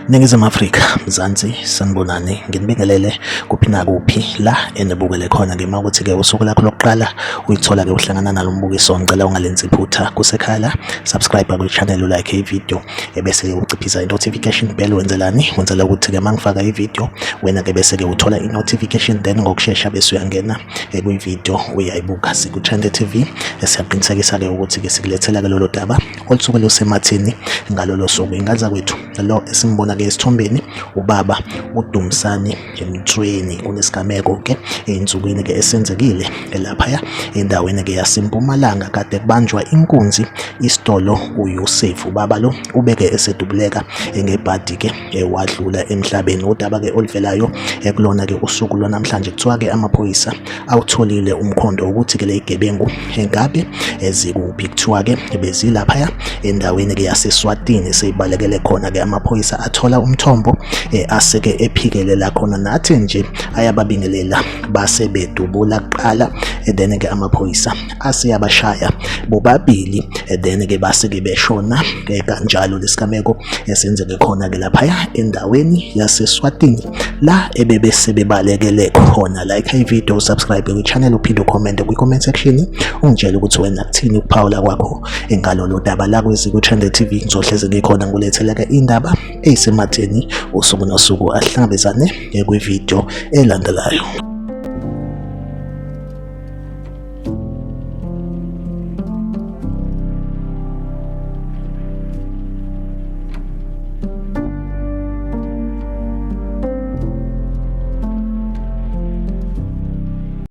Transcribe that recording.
Ningizimu Afrika, Mzansi, sanibonani, nginibingelele kuphi nakuphi la enibukele khona ngema ukuthi-ke usuku lakho lokuqala uyithola-ke uhlangana nalo mbukiso. Ngicela ungalenzi iphutha kusekhala, subscribe kwi-channel, ulike ivideo ebese uciphisa i-notification bell. Wenzelani? Wenzela ukuthi-ke uma ngifaka ivideo wena-ke bese-ke uthola i-notification, then ngokushesha bese uyangena kwi-video uyayibuka. Siku-Trend TV siyaqinisekisa-ke ukuthi-ke sikulethela-ke lolo daba olusuke lusematheni ngalolo suku. Ingaza kwethu lo esimbona-ke esithombeni ubaba uDumisani Mthweni unesigameko-ke ey'nsukwini-ke esenzekile laphaya endaweni-ke yaseMpumalanga. Kade kubanjwa inkunzi isitolo uYosef. Ubaba lo ubeke esedubuleka ngebhadi-ke wadlula emhlabeni. Udaba-ke oluvelayo kulona-ke usuku lwanamhlanje kuthiwa-ke amaphoyisa awutholile umkhondo ukuthi-ke le yigebengu engabe ezikuphi. Kuthiwa-ke bezilaphaya endaweni-ke yaseSwatini seyibalekele khona-ke amaphoyisa athola umthombo aseke ephikelela khona, nathi nje ayababingelela base bedubula kuqala, then-ke amaphoyisa aseyabashaya bobabili, then-ke base-ke beshona kanjalo. Lesigameko esenzeke khona-ke laphaya endaweni yaseSwatini la ebebese bebalekele khona. Like ivideo, subscribe kwi-channel, uphinde ucommente kwi-comment section ungitshela ukuthi wena kuthini ukuphawula kwakho ngalolo daba la kwiZiku-Trend TV. Ngizohlezi ngikhona ngulethela-ke indaba eyisematheni usuku nosuku. Asihlangabezane kwivideo elandelayo.